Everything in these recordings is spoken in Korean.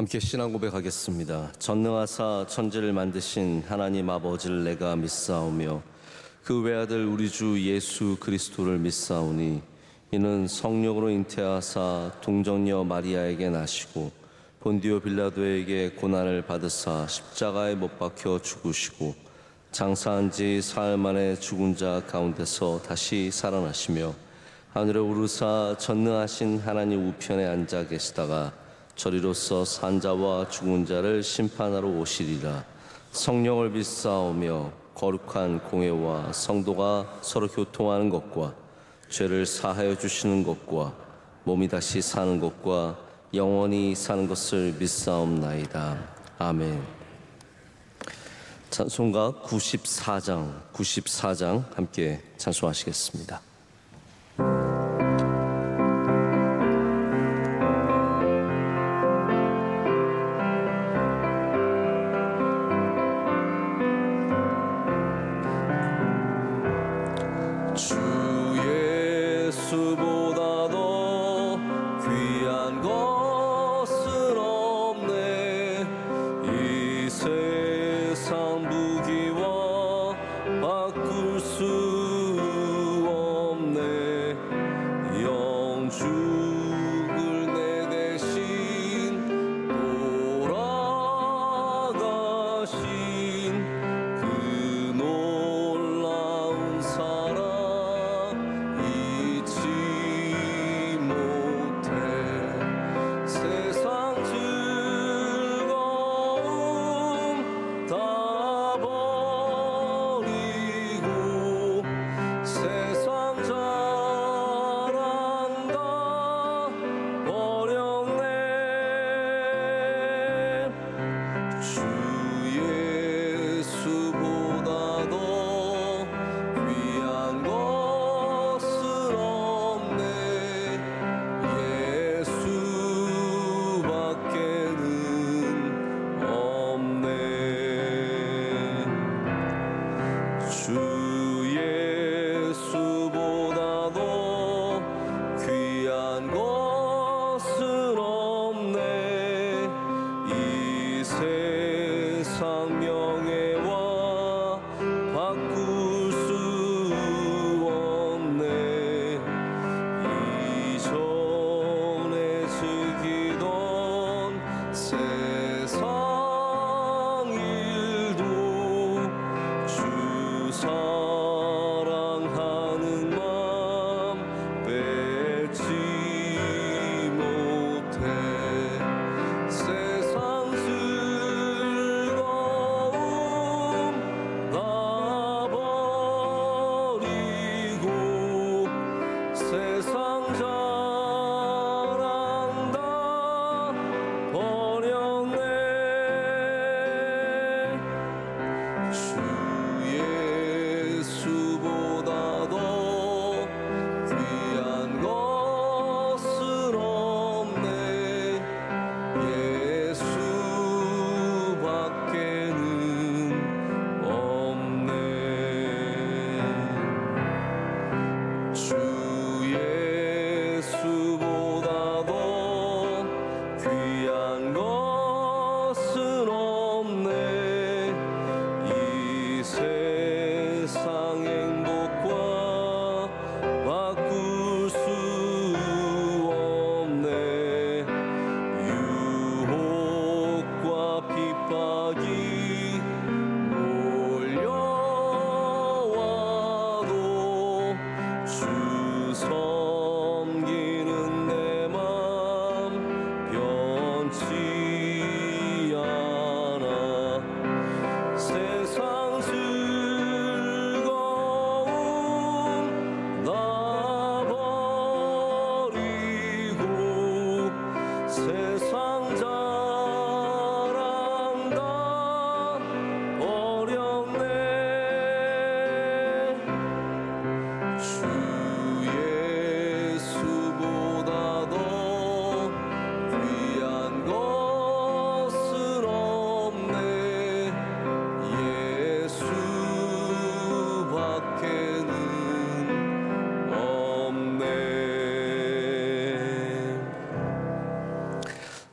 함께 신앙 고백하겠습니다. 전능하사 천지를 만드신 하나님 아버지를 내가 믿사오며 그 외아들 우리 주 예수 그리스도를 믿사오니 이는 성령으로 잉태하사 동정녀 마리아에게 나시고 본디오 빌라도에게 고난을 받으사 십자가에 못 박혀 죽으시고 장사한 지 사흘 만에 죽은 자 가운데서 다시 살아나시며 하늘에 오르사 전능하신 하나님 우편에 앉아 계시다가 저리로서 산자와 죽은 자를 심판하러 오시리라. 성령을 믿사오며 거룩한 공회와 성도가 서로 교통하는 것과 죄를 사하여 주시는 것과 몸이 다시 사는 것과 영원히 사는 것을 믿사옵나이다. 아멘. 찬송가 94장 함께 찬송하시겠습니다.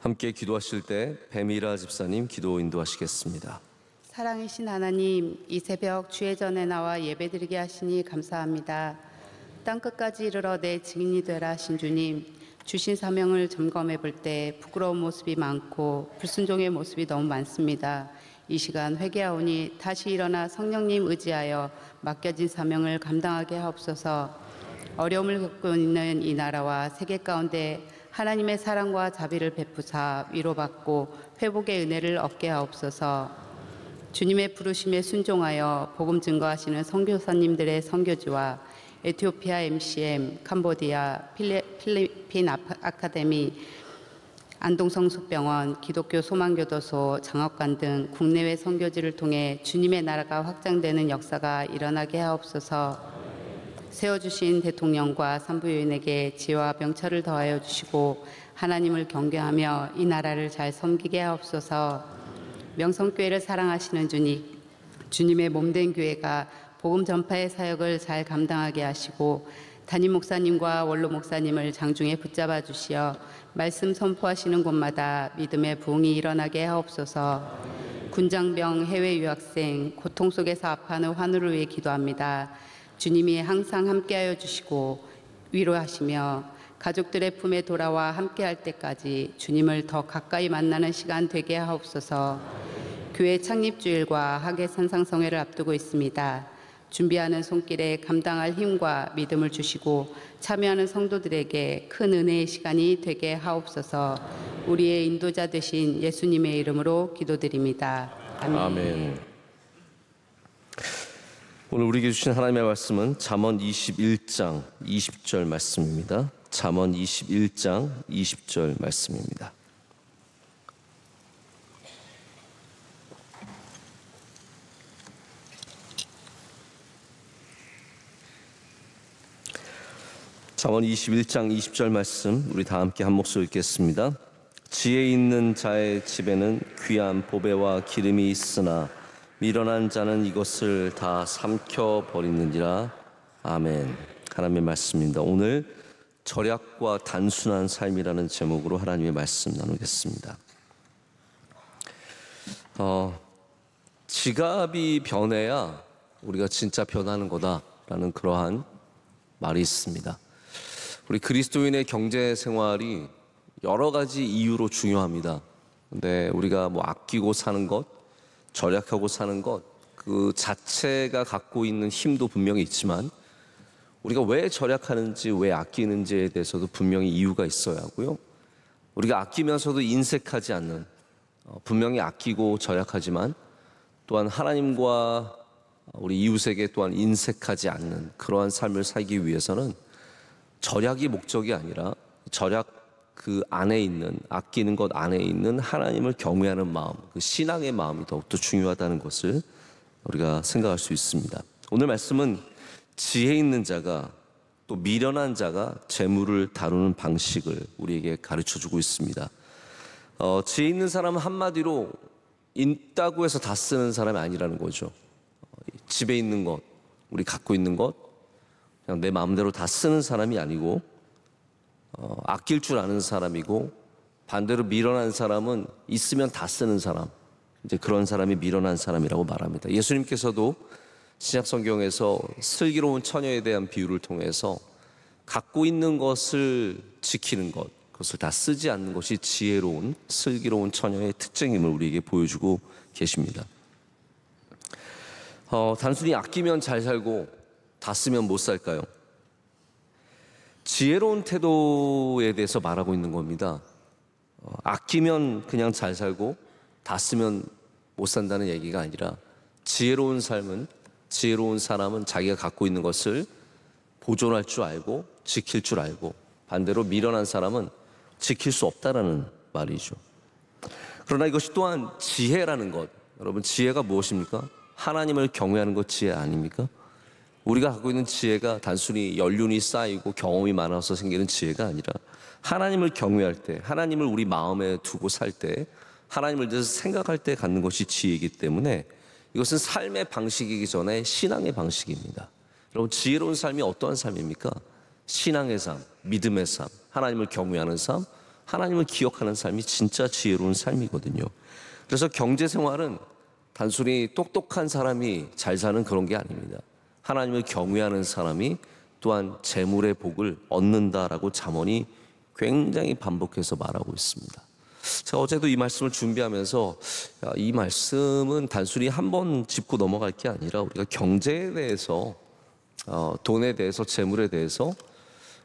함께 기도하실 때 배미라 집사님 기도 인도하시겠습니다. 사랑이신 하나님, 이 새벽 주의 전에 나와 예배드리게 하시니 감사합니다. 땅끝까지 이르러 내 증인이 되라 하신 주님, 주신 사명을 점검해 볼 때 부끄러운 모습이 많고 불순종의 모습이 너무 많습니다. 이 시간 회개하오니 다시 일어나 성령님 의지하여 맡겨진 사명을 감당하게 하옵소서. 어려움을 겪고 있는 이 나라와 세계 가운데 하나님의 사랑과 자비를 베푸사 위로받고 회복의 은혜를 얻게 하옵소서. 주님의 부르심에 순종하여 복음 증거하시는 선교사님들의 선교지와 에티오피아 MCM, 캄보디아, 필리핀 아카데미, 안동성숙병원, 기독교 소망교도소, 장학관 등 국내외 선교지를 통해 주님의 나라가 확장되는 역사가 일어나게 하옵소서. 세워주신 대통령과 산부요인에게 지혜와 명철을 더하여 주시고 하나님을 경외하며 이 나라를 잘 섬기게 하옵소서. 명성교회를 사랑하시는 주님의 몸된 교회가 복음 전파의 사역을 잘 감당하게 하시고 담임 목사님과 원로 목사님을 장중에 붙잡아 주시어 말씀 선포하시는 곳마다 믿음의 부흥이 일어나게 하옵소서. 군장병, 해외 유학생, 고통 속에서 아파하는 환우를 위해 기도합니다. 주님이 항상 함께하여 주시고 위로하시며 가족들의 품에 돌아와 함께할 때까지 주님을 더 가까이 만나는 시간 되게 하옵소서. 교회 창립주일과 학예 산상성회를 앞두고 있습니다. 준비하는 손길에 감당할 힘과 믿음을 주시고 참여하는 성도들에게 큰 은혜의 시간이 되게 하옵소서. 우리의 인도자 되신 예수님의 이름으로 기도드립니다. 아멘. 아멘. 오늘 우리에게 주신 하나님의 말씀은 잠언 21장 20절 말씀입니다. 잠언 21장 20절 말씀입니다. 잠언 21장 20절 말씀 우리 다 함께 한 목소리 읽겠습니다. 지혜 있는 자의 집에는 귀한 보배와 기름이 있으나 미련한 자는 이것을 다 삼켜버리느니라. 아멘. 하나님의 말씀입니다. 오늘 절약과 단순한 삶이라는 제목으로 하나님의 말씀 나누겠습니다. 지갑이 변해야 우리가 진짜 변하는 거다라는 그러한 말이 있습니다. 우리 그리스도인의 경제 생활이 여러 가지 이유로 중요합니다. 근데 우리가 아끼고 사는 것, 절약하고 사는 것, 그 자체가 갖고 있는 힘도 분명히 있지만 우리가 왜 절약하는지, 왜 아끼는지에 대해서도 분명히 이유가 있어야 하고요. 우리가 아끼면서도 인색하지 않는, 분명히 아끼고 절약하지만 또한 하나님과 우리 이웃에게 또한 인색하지 않는 그러한 삶을 살기 위해서는 절약이 목적이 아니라 절약 그 안에 있는, 아끼는 것 안에 있는 하나님을 경외하는 마음, 그 신앙의 마음이 더욱더 중요하다는 것을 우리가 생각할 수 있습니다. 오늘 말씀은 지혜 있는 자가, 또 미련한 자가 재물을 다루는 방식을 우리에게 가르쳐주고 있습니다. 지혜 있는 사람은 한마디로 있다고 해서 다 쓰는 사람이 아니라는 거죠. 집에 있는 것, 우리 갖고 있는 것 그냥 내 마음대로 다 쓰는 사람이 아니고 아낄 줄 아는 사람이고, 반대로 미련한 사람은 있으면 다 쓰는 사람, 이제 그런 사람이 미련한 사람이라고 말합니다. 예수님께서도 신약 성경에서 슬기로운 처녀에 대한 비유를 통해서 갖고 있는 것을 지키는 것, 그것을 다 쓰지 않는 것이 지혜로운 슬기로운 처녀의 특징임을 우리에게 보여주고 계십니다. 단순히 아끼면 잘 살고 다 쓰면 못 살까요? 지혜로운 태도에 대해서 말하고 있는 겁니다. 아끼면 그냥 잘 살고 다 쓰면 못 산다는 얘기가 아니라, 지혜로운 삶은, 지혜로운 사람은 자기가 갖고 있는 것을 보존할 줄 알고 지킬 줄 알고, 반대로 미련한 사람은 지킬 수 없다라는 말이죠. 그러나 이것이 또한 지혜라는 것, 여러분 지혜가 무엇입니까? 하나님을 경외하는 것 지혜 아닙니까? 우리가 갖고 있는 지혜가 단순히 연륜이 쌓이고 경험이 많아서 생기는 지혜가 아니라 하나님을 경외할 때, 하나님을 우리 마음에 두고 살 때, 하나님을 대해서 생각할 때 갖는 것이 지혜이기 때문에 이것은 삶의 방식이기 전에 신앙의 방식입니다. 여러분 지혜로운 삶이 어떠한 삶입니까? 신앙의 삶, 믿음의 삶, 하나님을 경외하는 삶, 하나님을 기억하는 삶이 진짜 지혜로운 삶이거든요. 그래서 경제 생활은 단순히 똑똑한 사람이 잘 사는 그런 게 아닙니다. 하나님을 경외하는 사람이 또한 재물의 복을 얻는다라고 잠언이 굉장히 반복해서 말하고 있습니다. 제가 어제도 이 말씀을 준비하면서 이 말씀은 단순히 한 번 짚고 넘어갈 게 아니라 우리가 경제에 대해서 돈에 대해서 재물에 대해서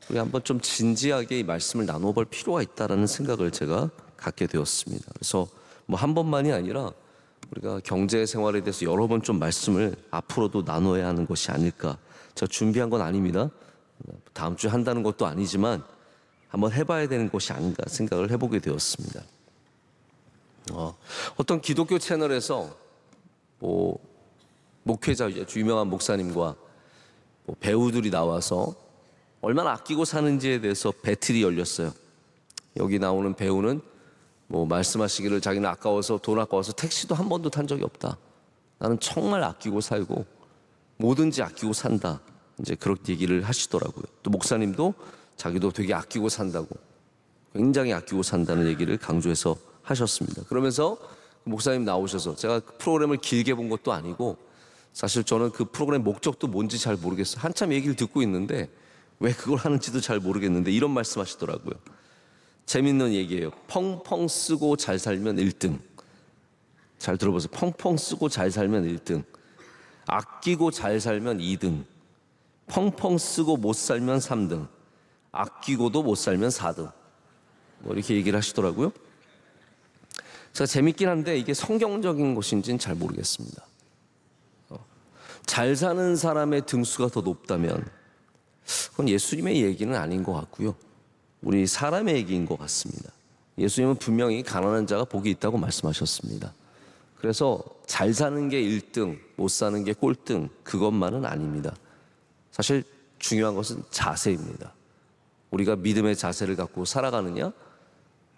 우리 한번 좀 진지하게 이 말씀을 나눠볼 필요가 있다라는 생각을 제가 갖게 되었습니다. 그래서 뭐 한 번만이 아니라 우리가 경제 생활에 대해서 여러 번 좀 말씀을 앞으로도 나눠야 하는 것이 아닐까. 제가 준비한 건 아닙니다. 다음 주에 한다는 것도 아니지만 한번 해봐야 되는 것이 아닌가 생각을 해보게 되었습니다. 어떤 기독교 채널에서 목회자, 유명한 목사님과 배우들이 나와서 얼마나 아끼고 사는지에 대해서 배틀이 열렸어요. 여기 나오는 배우는 말씀하시기를 자기는 돈 아까워서 택시도 한 번도 탄 적이 없다. 나는 정말 아끼고 살고 뭐든지 아끼고 산다. 이제 그렇게 얘기를 하시더라고요. 또 목사님도 자기도 되게 아끼고 산다고, 굉장히 아끼고 산다는 얘기를 강조해서 하셨습니다. 그러면서 목사님 나오셔서, 제가 그 프로그램을 길게 본 것도 아니고 사실 저는 그 프로그램 목적도 뭔지 잘 모르겠어요. 한참 얘기를 듣고 있는데 왜 그걸 하는지도 잘 모르겠는데 이런 말씀 하시더라고요. 재밌는 얘기예요. 펑펑 쓰고 잘 살면 1등. 잘 들어보세요. 펑펑 쓰고 잘 살면 1등. 아끼고 잘 살면 2등. 펑펑 쓰고 못 살면 3등. 아끼고도 못 살면 4등. 이렇게 얘기를 하시더라고요. 제가 재밌긴 한데 이게 성경적인 것인지는 잘 모르겠습니다. 잘 사는 사람의 등수가 더 높다면 그건 예수님의 얘기는 아닌 것 같고요. 우리 사람의 얘기인 것 같습니다. 예수님은 분명히 가난한 자가 복이 있다고 말씀하셨습니다. 그래서 잘 사는 게 1등, 못 사는 게 꼴등, 그것만은 아닙니다. 사실 중요한 것은 자세입니다. 우리가 믿음의 자세를 갖고 살아가느냐,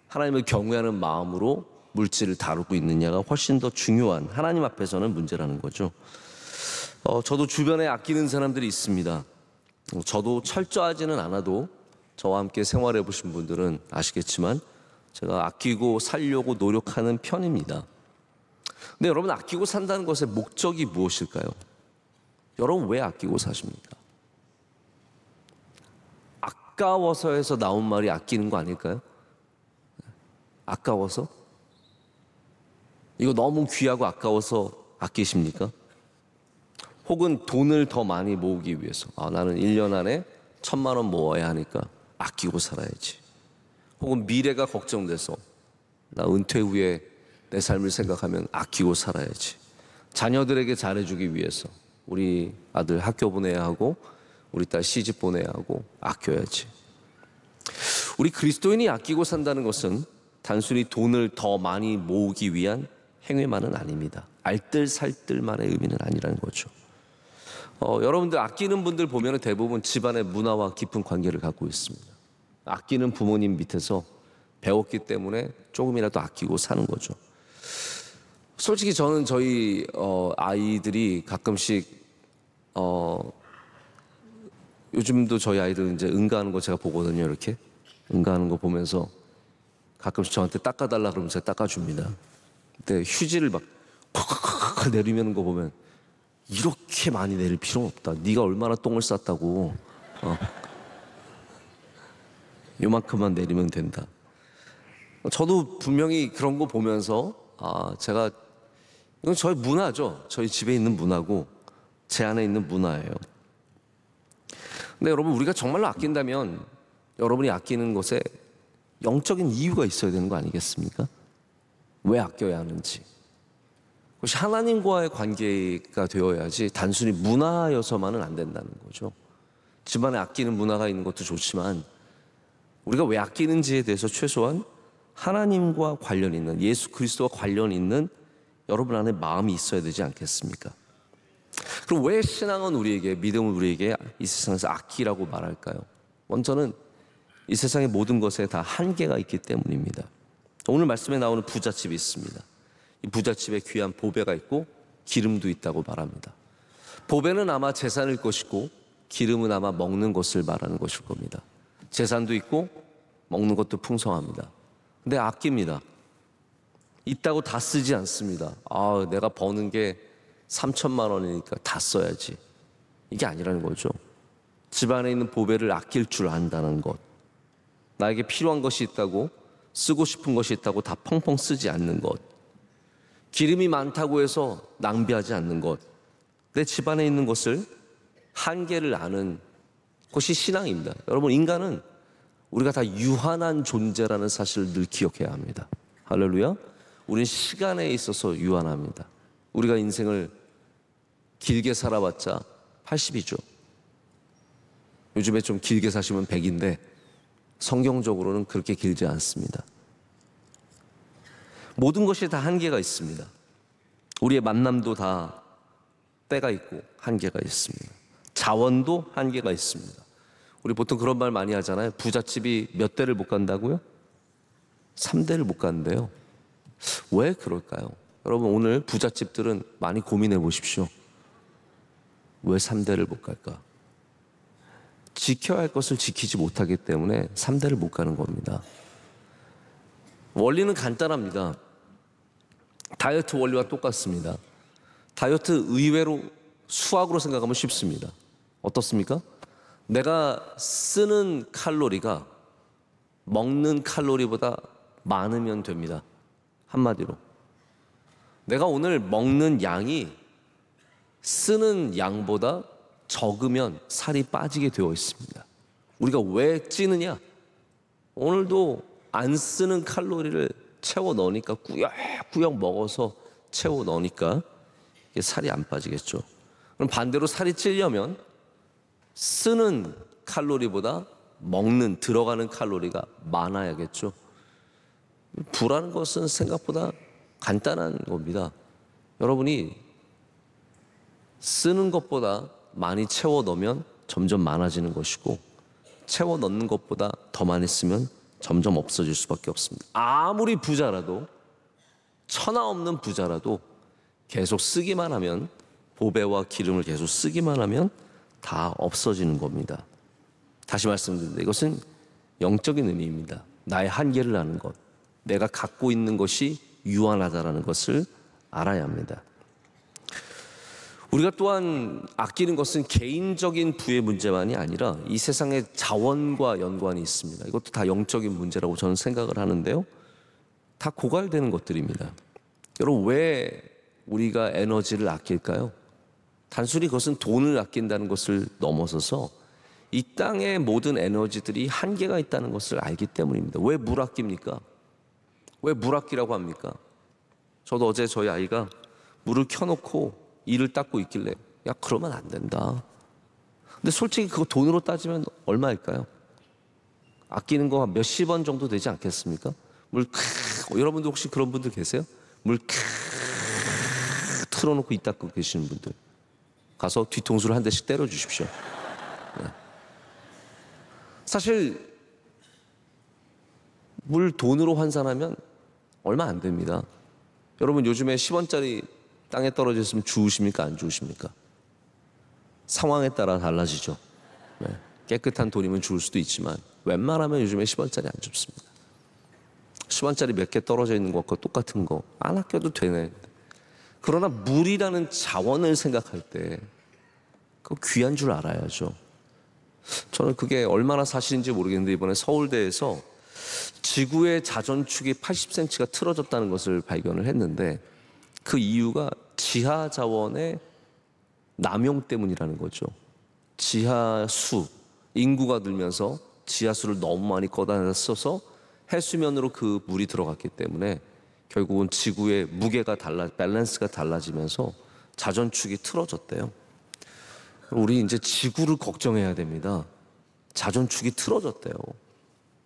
하나님을 경외하는 마음으로 물질을 다루고 있느냐가 훨씬 더 중요한, 하나님 앞에서는 문제라는 거죠. 저도 주변에 아끼는 사람들이 있습니다. 저도 철저하지는 않아도 저와 함께 생활해 보신 분들은 아시겠지만 제가 아끼고 살려고 노력하는 편입니다. 근데 여러분, 아끼고 산다는 것의 목적이 무엇일까요? 여러분, 왜 아끼고 사십니까? 아까워서에서 나온 말이 아끼는 거 아닐까요? 아까워서? 이거 너무 귀하고 아까워서 아끼십니까? 혹은 돈을 더 많이 모으기 위해서, 나는 1년 안에 1,000만 원 모아야 하니까 아끼고 살아야지. 혹은 미래가 걱정돼서 나 은퇴 후에 내 삶을 생각하면 아끼고 살아야지. 자녀들에게 잘해주기 위해서 우리 아들 학교 보내야 하고 우리 딸 시집 보내야 하고 아껴야지. 우리 그리스도인이 아끼고 산다는 것은 단순히 돈을 더 많이 모으기 위한 행위만은 아닙니다. 알뜰살뜰만의 의미는 아니라는 거죠. 여러분들 아끼는 분들 보면 대부분 집안의 문화와 깊은 관계를 갖고 있습니다. 아끼는 부모님 밑에서 배웠기 때문에 조금이라도 아끼고 사는 거죠. 솔직히 저는 저희 아이들이 가끔씩 요즘도 저희 아이들 이제 응가하는 거 제가 보거든요. 이렇게 응가하는 거 보면서 가끔씩 저한테 닦아달라 그러면 제가 닦아줍니다. 근데 휴지를 막 콱콱콱 내리는 거 보면 이렇게 많이 내릴 필요는 없다. 네가 얼마나 똥을 쌌다고. 요만큼만 내리면 된다. 저도 분명히 그런 거 보면서 제가, 이건 저희 문화죠. 저희 집에 있는 문화고 제 안에 있는 문화예요. 근데 여러분, 우리가 정말로 아낀다면 여러분이 아끼는 것에 영적인 이유가 있어야 되는 거 아니겠습니까? 왜 아껴야 하는지. 그것이 하나님과의 관계가 되어야지 단순히 문화여서만은 안 된다는 거죠. 집안에 아끼는 문화가 있는 것도 좋지만 우리가 왜 아끼는지에 대해서 최소한 하나님과 관련 있는, 예수 그리스도와 관련 있는 여러분 안에 마음이 있어야 되지 않겠습니까? 그럼 왜 신앙은 우리에게, 믿음은 우리에게 이 세상에서 아끼라고 말할까요? 먼저는 이 세상의 모든 것에 다 한계가 있기 때문입니다. 오늘 말씀에 나오는 부잣집이 있습니다. 이 부잣집에 귀한 보배가 있고 기름도 있다고 말합니다. 보배는 아마 재산일 것이고 기름은 아마 먹는 것을 말하는 것일 겁니다. 재산도 있고 먹는 것도 풍성합니다. 근데 아낍니다. 있다고 다 쓰지 않습니다. 내가 버는 게 3천만 원이니까 다 써야지. 이게 아니라는 거죠. 집안에 있는 보배를 아낄 줄 안다는 것. 나에게 필요한 것이 있다고, 쓰고 싶은 것이 있다고 다 펑펑 쓰지 않는 것. 기름이 많다고 해서 낭비하지 않는 것. 내 집안에 있는 것을 한계를 아는 것이 신앙입니다. 여러분, 인간은 우리가 다 유한한 존재라는 사실을 늘 기억해야 합니다. 할렐루야. 우린 시간에 있어서 유한합니다. 우리가 인생을 길게 살아봤자 80이죠. 요즘에 좀 길게 사시면 100인데 성경적으로는 그렇게 길지 않습니다. 모든 것이 다 한계가 있습니다. 우리의 만남도 다 때가 있고 한계가 있습니다. 자원도 한계가 있습니다. 우리 보통 그런 말 많이 하잖아요. 부잣집이 몇 대를 못 간다고요? 3대를 못 간대요. 왜 그럴까요? 여러분, 오늘 부잣집들은 많이 고민해 보십시오. 왜 3대를 못 갈까? 지켜야 할 것을 지키지 못하기 때문에 3대를 못 가는 겁니다. 원리는 간단합니다. 다이어트 원리와 똑같습니다. 다이어트 의외로 수학으로 생각하면 쉽습니다. 어떻습니까? 내가 쓰는 칼로리가 먹는 칼로리보다 많으면 됩니다. 한마디로. 내가 오늘 먹는 양이 쓰는 양보다 적으면 살이 빠지게 되어 있습니다. 우리가 왜 찌느냐? 오늘도 안 쓰는 칼로리를 채워 넣으니까 꾸역꾸역 먹어서 채워 넣으니까 이게 살이 안 빠지겠죠. 그럼 반대로 살이 찌려면 쓰는 칼로리보다 먹는, 들어가는 칼로리가 많아야겠죠. 부라는 것은 생각보다 간단한 겁니다. 여러분이 쓰는 것보다 많이 채워 넣으면 점점 많아지는 것이고, 채워 넣는 것보다 더 많이 쓰면 점점 없어질 수밖에 없습니다. 아무리 부자라도, 천하 없는 부자라도 계속 쓰기만 하면, 보배와 기름을 계속 쓰기만 하면 다 없어지는 겁니다. 다시 말씀드립니다. 이것은 영적인 의미입니다. 나의 한계를 아는 것, 내가 갖고 있는 것이 유한하다는 것을 알아야 합니다. 우리가 또한 아끼는 것은 개인적인 부의 문제만이 아니라 이 세상의 자원과 연관이 있습니다. 이것도 다 영적인 문제라고 저는 생각을 하는데요. 다 고갈되는 것들입니다. 여러분, 왜 우리가 에너지를 아낄까요? 단순히 그것은 돈을 아낀다는 것을 넘어서서 이 땅의 모든 에너지들이 한계가 있다는 것을 알기 때문입니다. 왜 물 아낍니까? 왜 물 아끼라고 합니까? 저도 어제 저희 아이가 물을 켜놓고 이를 닦고 있길래, 야, 그러면 안 된다. 근데 솔직히 그거 돈으로 따지면 얼마일까요? 아끼는 거 몇십 원 정도 되지 않겠습니까? 여러분들 혹시 그런 분들 계세요? 물 틀어놓고 이 닦고 계시는 분들 가서 뒤통수를 한 대씩 때려 주십시오. 네. 사실 물 돈으로 환산하면 얼마 안 됩니다. 여러분, 요즘에 10원짜리 땅에 떨어져 있으면 주우십니까? 안 주우십니까? 상황에 따라 달라지죠. 네. 깨끗한 돈이면 주울 수도 있지만 웬만하면 요즘에 10원짜리 안 줍습니다. 10원짜리 몇 개 떨어져 있는 것과 똑같은 거 안 아껴도 되네. 그러나 물이라는 자원을 생각할 때 그거 귀한 줄 알아야죠. 저는 그게 얼마나 사실인지 모르겠는데 이번에 서울대에서 지구의 자전축이 80cm가 틀어졌다는 것을 발견을 했는데 그 이유가 지하 자원의 남용 때문이라는 거죠. 지하수, 인구가 늘면서 지하수를 너무 많이 꺼다 써서 해수면으로 그 물이 들어갔기 때문에 결국은 지구의 무게가 밸런스가 달라지면서 자전축이 틀어졌대요. 우리 이제 지구를 걱정해야 됩니다. 자전축이 틀어졌대요.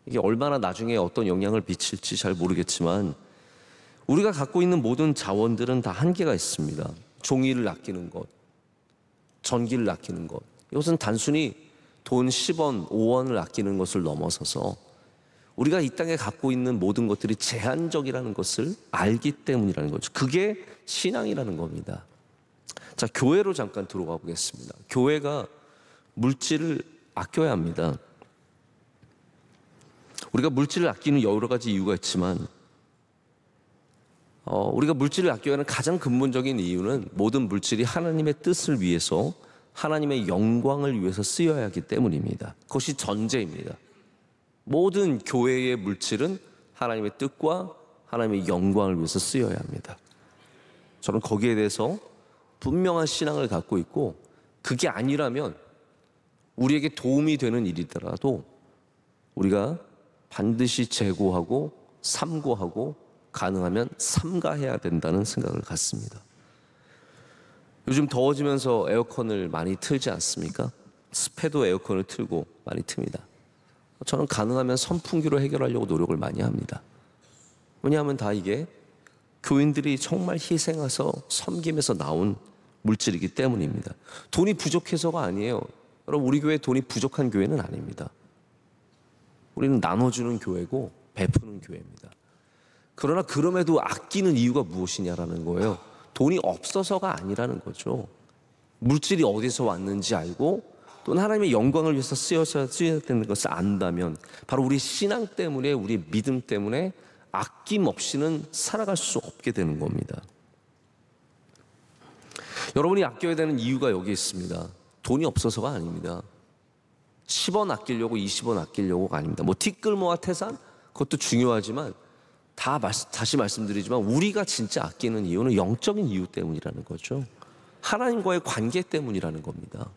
이게 얼마나 나중에 어떤 영향을 미칠지 잘 모르겠지만 우리가 갖고 있는 모든 자원들은 다 한계가 있습니다. 종이를 아끼는 것, 전기를 아끼는 것, 이것은 단순히 돈 10원, 5원을 아끼는 것을 넘어서서 우리가 이 땅에 갖고 있는 모든 것들이 제한적이라는 것을 알기 때문이라는 거죠. 그게 신앙이라는 겁니다. 자, 교회로 잠깐 들어가 보겠습니다. 교회가 물질을 아껴야 합니다. 우리가 물질을 아끼는 여러 가지 이유가 있지만 우리가 물질을 아껴야 하는 가장 근본적인 이유는 모든 물질이 하나님의 뜻을 위해서 하나님의 영광을 위해서 쓰여야 하기 때문입니다. 그것이 전제입니다. 모든 교회의 물질은 하나님의 뜻과 하나님의 영광을 위해서 쓰여야 합니다. 저는 거기에 대해서 분명한 신앙을 갖고 있고, 그게 아니라면 우리에게 도움이 되는 일이더라도 우리가 반드시 재고하고 삼고하고 가능하면 삼가해야 된다는 생각을 갖습니다. 요즘 더워지면서 에어컨을 많이 틀지 않습니까? 습해도 에어컨을 틀고 많이 틉니다. 저는 가능하면 선풍기로 해결하려고 노력을 많이 합니다. 왜냐하면 다 이게 교인들이 정말 희생해서 섬김에서 나온 물질이기 때문입니다. 돈이 부족해서가 아니에요. 여러분, 우리 교회 돈이 부족한 교회는 아닙니다. 우리는 나눠주는 교회고 베푸는 교회입니다. 그러나 그럼에도 아끼는 이유가 무엇이냐라는 거예요. 돈이 없어서가 아니라는 거죠. 물질이 어디서 왔는지 알고 또 하나님의 영광을 위해서 쓰여야 되는 것을 안다면 바로 우리 신앙 때문에, 우리 믿음 때문에 아낌없이는 살아갈 수 없게 되는 겁니다. 여러분이 아껴야 되는 이유가 여기 있습니다. 돈이 없어서가 아닙니다. 10원 아끼려고 20원 아끼려고가 아닙니다. 뭐 티끌모아 태산 그것도 중요하지만 다시 말씀드리지만 우리가 진짜 아끼는 이유는 영적인 이유 때문이라는 거죠. 하나님과의 관계 때문이라는 겁니다.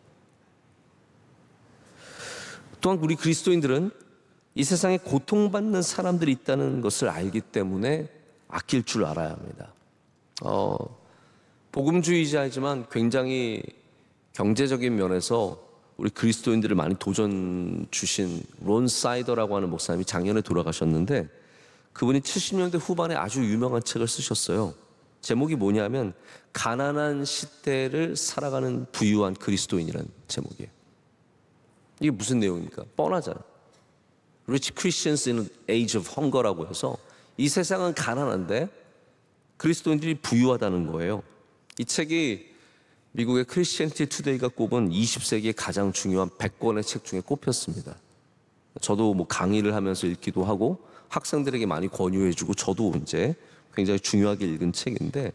또한 우리 그리스도인들은 이 세상에 고통받는 사람들이 있다는 것을 알기 때문에 아낄 줄 알아야 합니다. 복음주의자이지만 굉장히 경제적인 면에서 우리 그리스도인들을 많이 도전 주신 론 사이더라고 하는 목사님이 작년에 돌아가셨는데, 그분이 70년대 후반에 아주 유명한 책을 쓰셨어요. 제목이 뭐냐면 가난한 시대를 살아가는 부유한 그리스도인이라는 제목이에요. 이게 무슨 내용입니까? 뻔하잖아요. Rich Christians in an Age of Hunger라고 해서 이 세상은 가난한데 그리스도인들이 부유하다는 거예요. 이 책이 미국의 크리스티애니티 투데이가 꼽은 20세기의 가장 중요한 100권의 책 중에 꼽혔습니다. 저도 뭐 강의를 하면서 읽기도 하고 학생들에게 많이 권유해주고 저도 이제 굉장히 중요하게 읽은 책인데,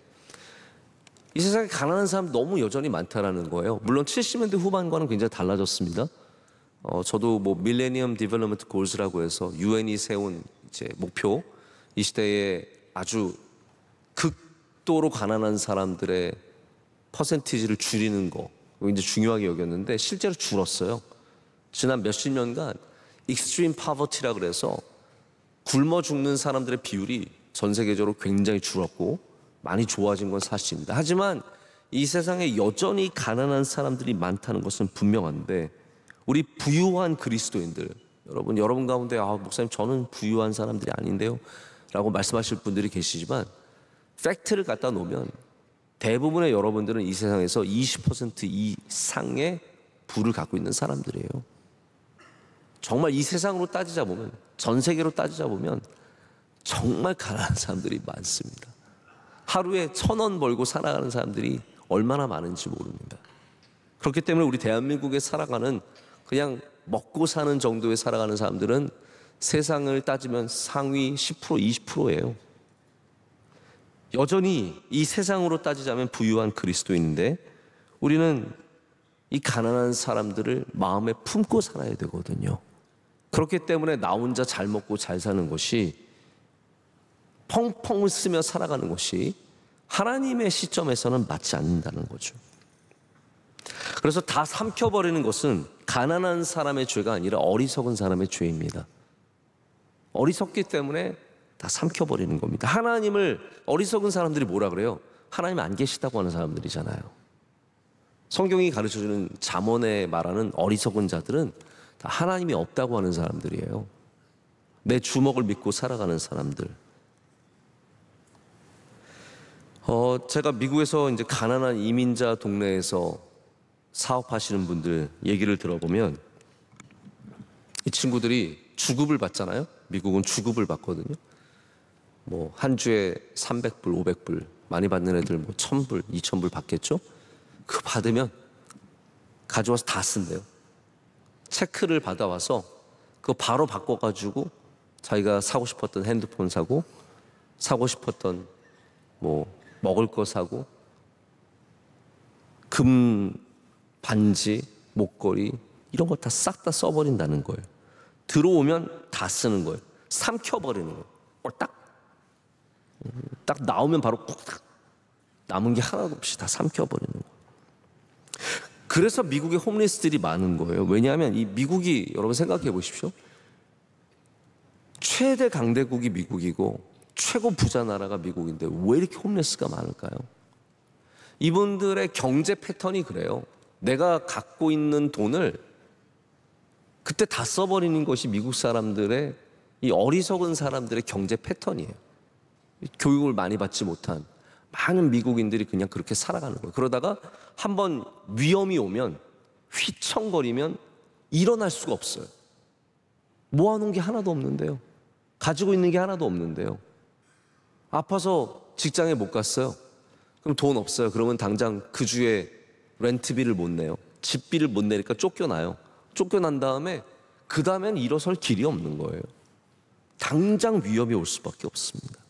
이 세상에 가난한 사람 너무 여전히 많다라는 거예요. 물론 70년대 후반과는 굉장히 달라졌습니다. 저도 뭐 밀레니엄 디벨로먼트 골스라고 해서 유엔이 세운 이제 목표, 이 시대에 아주 극도로 가난한 사람들의 퍼센티지를 줄이는 거 굉장히 중요하게 여겼는데 실제로 줄었어요. 지난 몇십 년간 익스트림 파버티라 그래서 굶어 죽는 사람들의 비율이 전 세계적으로 굉장히 줄었고 많이 좋아진 건 사실입니다. 하지만 이 세상에 여전히 가난한 사람들이 많다는 것은 분명한데, 우리 부유한 그리스도인들, 여러분 가운데 목사님 저는 부유한 사람들이 아닌데요 라고 말씀하실 분들이 계시지만, 팩트를 갖다 놓으면 대부분의 여러분들은 이 세상에서 20% 이상의 부를 갖고 있는 사람들이에요. 정말 이 세상으로 따지자 보면, 전 세계로 따지자 보면 정말 가난한 사람들이 많습니다. 하루에 1,000원 벌고 살아가는 사람들이 얼마나 많은지 모릅니다. 그렇기 때문에 우리 대한민국에 살아가는, 그냥 먹고 사는 정도에 살아가는 사람들은 세상을 따지면 상위 10%, 20%예요. 여전히 이 세상으로 따지자면 부유한 그리스도인인데 우리는 이 가난한 사람들을 마음에 품고 살아야 되거든요. 그렇기 때문에 나 혼자 잘 먹고 잘 사는 것이, 펑펑 쓰며 살아가는 것이 하나님의 시점에서는 맞지 않는다는 거죠. 그래서 다 삼켜버리는 것은 가난한 사람의 죄가 아니라 어리석은 사람의 죄입니다. 어리석기 때문에 다 삼켜버리는 겁니다. 하나님을, 어리석은 사람들이 뭐라 그래요? 하나님 안 계시다고 하는 사람들이잖아요. 성경이 가르쳐주는 잠언에 말하는 어리석은 자들은 다 하나님이 없다고 하는 사람들이에요. 내 주먹을 믿고 살아가는 사람들. 제가 미국에서 이제 가난한 이민자 동네에서 사업하시는 분들 얘기를 들어보면, 이 친구들이 주급을 받잖아요. 미국은 주급을 받거든요. 뭐 한 주에 300불, 500불 많이 받는 애들 뭐 1,000불, 2,000불 받겠죠. 그거 받으면 가져와서 다 쓴대요. 체크를 받아와서 그거 바로 바꿔가지고 자기가 사고 싶었던 핸드폰 사고, 사고 싶었던 먹을 거 사고, 금 반지, 목걸이 이런 거 다 싹 다 써버린다는 거예요. 들어오면 다 쓰는 거예요. 삼켜버리는 거예요. 딱 나오면 바로 콕 남은 게 하나도 없이 다 삼켜버리는 거예요. 그래서 미국에 홈리스들이 많은 거예요. 왜냐하면 이 미국이, 여러분 생각해 보십시오. 최대 강대국이 미국이고 최고 부자 나라가 미국인데 왜 이렇게 홈리스가 많을까요? 이분들의 경제 패턴이 그래요. 내가 갖고 있는 돈을 그때 다 써버리는 것이 미국 사람들의, 이 어리석은 사람들의 경제 패턴이에요. 교육을 많이 받지 못한 많은 미국인들이 그냥 그렇게 살아가는 거예요. 그러다가 한번 위험이 오면, 휘청거리면 일어날 수가 없어요. 모아놓은 게 하나도 없는데요. 가지고 있는 게 하나도 없는데요. 아파서 직장에 못 갔어요. 그럼 돈 없어요. 그러면 당장 그 주에 렌트비를 못 내요. 집비를 못 내니까 쫓겨나요. 쫓겨난 다음에 그 다음엔 일어설 길이 없는 거예요. 당장 위험이 올 수밖에 없습니다.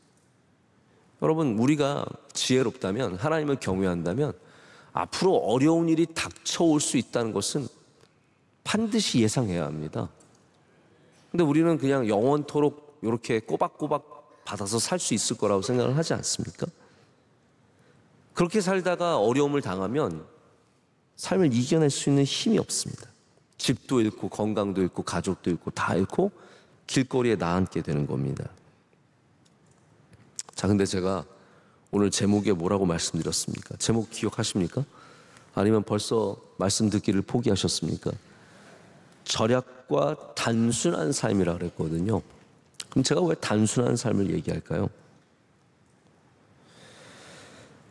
여러분, 우리가 지혜롭다면, 하나님을 경외한다면 앞으로 어려운 일이 닥쳐올 수 있다는 것은 반드시 예상해야 합니다. 근데 우리는 그냥 영원토록 이렇게 꼬박꼬박 받아서 살 수 있을 거라고 생각을 하지 않습니까? 그렇게 살다가 어려움을 당하면 삶을 이겨낼 수 있는 힘이 없습니다. 집도 잃고 건강도 잃고 가족도 잃고 다 잃고 길거리에 나앉게 되는 겁니다. 자, 근데 제가 오늘 제목에 뭐라고 말씀드렸습니까? 제목 기억하십니까? 아니면 벌써 말씀 듣기를 포기하셨습니까? 절약과 단순한 삶이라 그랬거든요. 그럼 제가 왜 단순한 삶을 얘기할까요?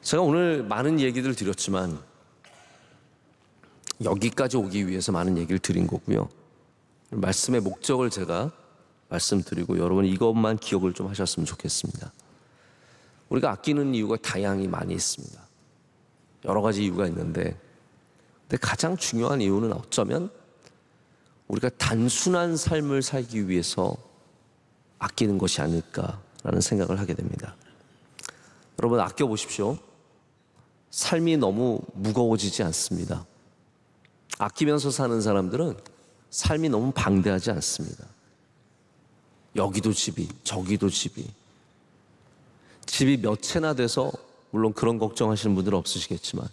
제가 오늘 많은 얘기들 드렸지만 여기까지 오기 위해서 많은 얘기를 드린 거고요. 말씀의 목적을 제가 말씀드리고 여러분 이것만 기억을 좀 하셨으면 좋겠습니다. 우리가 아끼는 이유가 다양히 많이 있습니다. 여러 가지 이유가 있는데, 근데 가장 중요한 이유는 어쩌면 우리가 단순한 삶을 살기 위해서 아끼는 것이 아닐까라는 생각을 하게 됩니다. 여러분 아껴보십시오. 삶이 너무 무거워지지 않습니다. 아끼면서 사는 사람들은 삶이 너무 방대하지 않습니다. 여기도 집이, 저기도 집이 몇 채나 돼서, 물론 그런 걱정하시는 분들은 없으시겠지만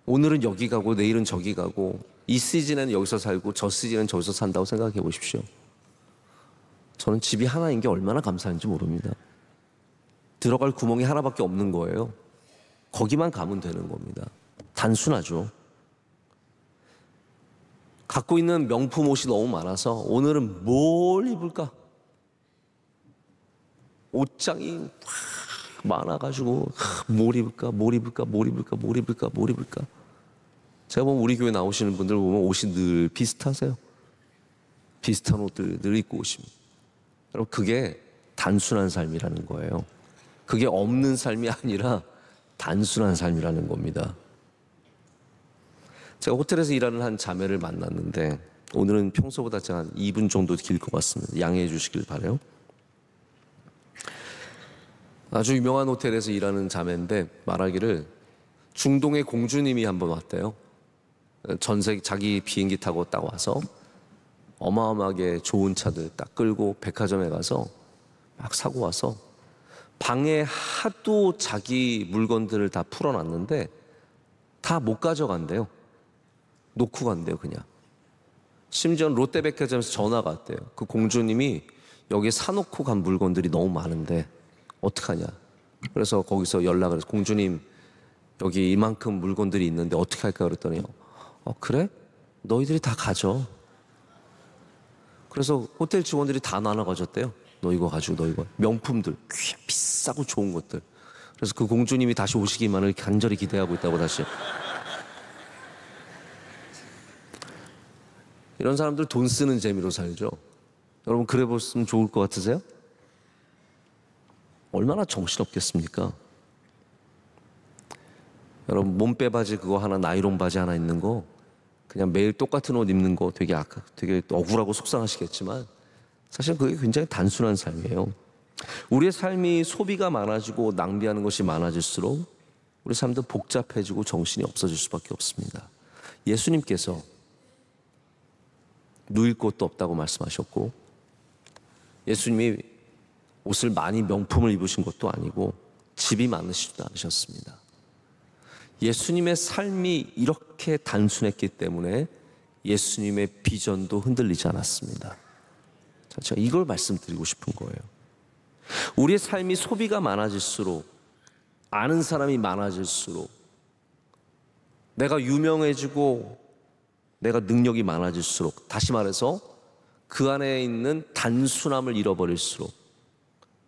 오늘은 여기 가고 내일은 저기 가고 이 시즌에는 여기서 살고 저 시즌에는 저기서 산다고 생각해 보십시오. 저는 집이 하나인 게 얼마나 감사한지 모릅니다. 들어갈 구멍이 하나밖에 없는 거예요. 거기만 가면 되는 겁니다. 단순하죠. 갖고 있는 명품 옷이 너무 많아서 오늘은 뭘 입을까? 옷장이 많아가지고 뭘 입을까? 제가 보면 우리 교회 나오시는 분들 보면 옷이 늘 비슷하세요. 비슷한 옷들 늘 입고 오십니다. 여러분 그게 단순한 삶이라는 거예요. 그게 없는 삶이 아니라 단순한 삶이라는 겁니다. 제가 호텔에서 일하는 한 자매를 만났는데 오늘은 평소보다 제가 한 2분 정도 길 것 같습니다. 양해해 주시길 바라요. 아주 유명한 호텔에서 일하는 자매인데 말하기를 중동의 공주님이 한번 왔대요. 전세 자기 비행기 타고 딱 와서 어마어마하게 좋은 차들 딱 끌고 백화점에 가서 막 사고 와서 방에 하도 자기 물건들을 다 풀어놨는데 다 못 가져간대요. 놓고 간대요 그냥. 심지어는 롯데백화점에서 전화가 왔대요. 그 공주님이 여기 사놓고 간 물건들이 너무 많은데 어떡하냐. 그래서 거기서 연락을 해서 공주님 여기 이만큼 물건들이 있는데 어떻게 할까 그랬더니 그래? 너희들이 다 가져. 그래서 호텔 직원들이 다 나눠 가졌대요. 너 이거 가지고 너 이거 명품들 비싸고 좋은 것들. 그래서 그 공주님이 다시 오시기만을 간절히 기대하고 있다고 다시. 이런 사람들 돈 쓰는 재미로 살죠. 여러분 그래 보시면 좋을 것 같으세요? 얼마나 정신없겠습니까? 여러분 몸빼 바지 그거 하나, 나이론 바지 하나 있는 거 그냥 매일 똑같은 옷 입는 거 되게 억울하고 속상하시겠지만 사실 그게 굉장히 단순한 삶이에요. 우리의 삶이 소비가 많아지고 낭비하는 것이 많아질수록 우리 삶도 복잡해지고 정신이 없어질 수밖에 없습니다. 예수님께서 누일 곳도 없다고 말씀하셨고, 예수님이 옷을 많이 명품을 입으신 것도 아니고 집이 많으시지도 않으셨습니다. 예수님의 삶이 이렇게 단순했기 때문에 예수님의 비전도 흔들리지 않았습니다. 자, 제가 이걸 말씀드리고 싶은 거예요. 우리의 삶이 소비가 많아질수록, 아는 사람이 많아질수록, 내가 유명해지고 내가 능력이 많아질수록, 다시 말해서 그 안에 있는 단순함을 잃어버릴수록,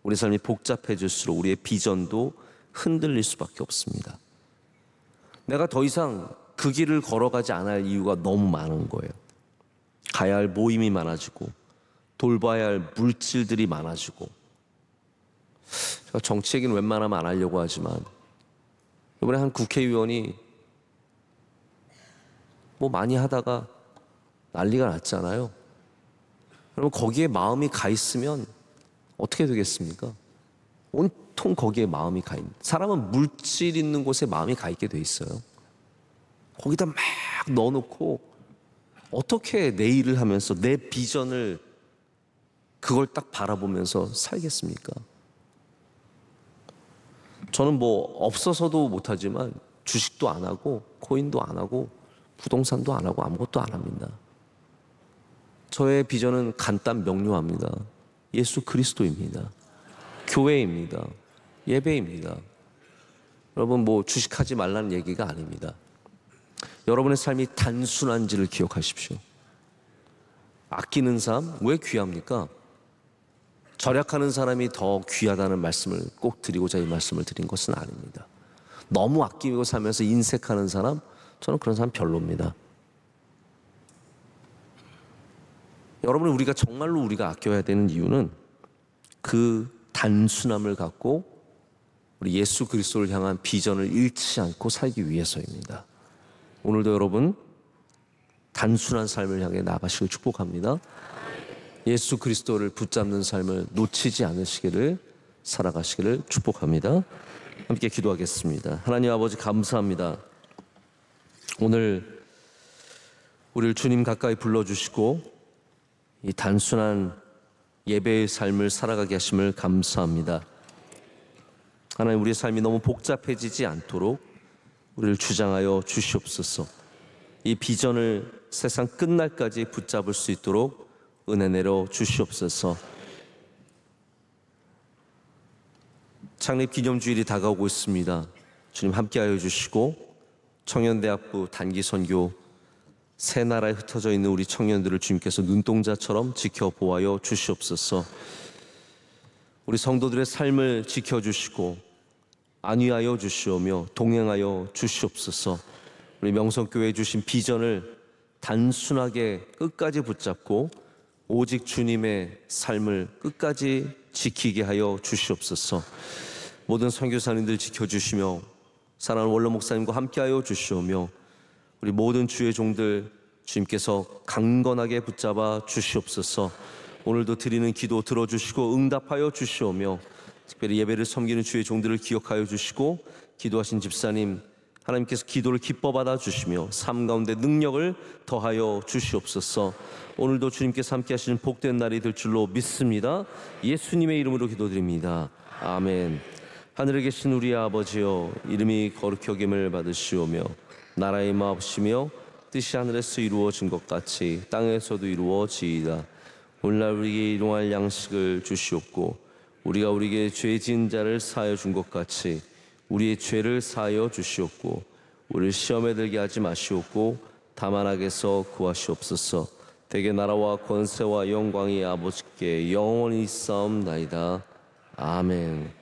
우리 삶이 복잡해질수록 우리의 비전도 흔들릴 수밖에 없습니다. 내가 더 이상 그 길을 걸어가지 않을 이유가 너무 많은 거예요. 가야 할 모임이 많아지고 돌봐야 할 물질들이 많아지고, 제가 정치 얘기는 웬만하면 안 하려고 하지만 이번에 한 국회의원이 뭐 많이 하다가 난리가 났잖아요. 여러분, 거기에 마음이 가 있으면 어떻게 되겠습니까? 온통 거기에 마음이 가 있는, 사람은 물질 있는 곳에 마음이 가 있게 돼 있어요. 거기다 막 넣어놓고 어떻게 내 일을 하면서 내 비전을, 그걸 딱 바라보면서 살겠습니까? 저는 뭐 없어서도 못하지만 주식도 안 하고 코인도 안 하고 부동산도 안 하고 아무것도 안 합니다. 저의 비전은 간단 명료합니다. 예수 그리스도입니다. 교회입니다. 예배입니다. 여러분, 뭐 주식하지 말라는 얘기가 아닙니다. 여러분의 삶이 단순한지를 기억하십시오. 아끼는 삶, 왜 귀합니까? 절약하는 사람이 더 귀하다는 말씀을 꼭 드리고자 이 말씀을 드린 것은 아닙니다. 너무 아끼고 살면서 인색하는 사람, 저는 그런 사람 별로입니다. 여러분, 우리가 정말로 우리가 아껴야 되는 이유는 그 단순함을 갖고 우리 예수 그리스도를 향한 비전을 잃지 않고 살기 위해서입니다. 오늘도 여러분 단순한 삶을 향해 나가시길 축복합니다. 예수 그리스도를 붙잡는 삶을 놓치지 않으시기를, 살아가시기를 축복합니다. 함께 기도하겠습니다. 하나님 아버지, 감사합니다. 오늘 우리를 주님 가까이 불러주시고 이 단순한 예배의 삶을 살아가게 하심을 감사합니다. 하나님, 우리의 삶이 너무 복잡해지지 않도록 우리를 주장하여 주시옵소서. 이 비전을 세상 끝날까지 붙잡을 수 있도록 은혜 내려 주시옵소서. 창립기념주일이 다가오고 있습니다. 주님 함께하여 주시고, 청년대학부 단기선교 새 나라에 흩어져 있는 우리 청년들을 주님께서 눈동자처럼 지켜보아여 주시옵소서. 우리 성도들의 삶을 지켜주시고 안위하여 주시오며 동행하여 주시옵소서. 우리 명성교회에 주신 비전을 단순하게 끝까지 붙잡고 오직 주님의 삶을 끝까지 지키게 하여 주시옵소서. 모든 선교사님들 지켜주시며 사랑하는 원로 목사님과 함께하여 주시오며 우리 모든 주의 종들 주님께서 강건하게 붙잡아 주시옵소서. 오늘도 드리는 기도 들어주시고 응답하여 주시오며 특별히 예배를 섬기는 주의 종들을 기억하여 주시고, 기도하신 집사님 하나님께서 기도를 기뻐 받아 주시며 삶 가운데 능력을 더하여 주시옵소서. 오늘도 주님께서 함께 하시는 복된 날이 될 줄로 믿습니다. 예수님의 이름으로 기도드립니다. 아멘. 하늘에 계신 우리 아버지여, 이름이 거룩히 여김을 받으시오며 나라의 임하옵시며 뜻이 하늘에서 이루어진 것 같이 땅에서도 이루어지이다. 오늘날 우리에게 일용할 양식을 주시옵고 우리가 우리에게 죄 지은 자를 사하여 준 것 같이 우리의 죄를 사하여 주시옵고 우리를 시험에 들게 하지 마시옵고 다만 악에서 구하시옵소서. 대개 나라와 권세와 영광이 아버지께 영원히 있사옵나이다. 아멘.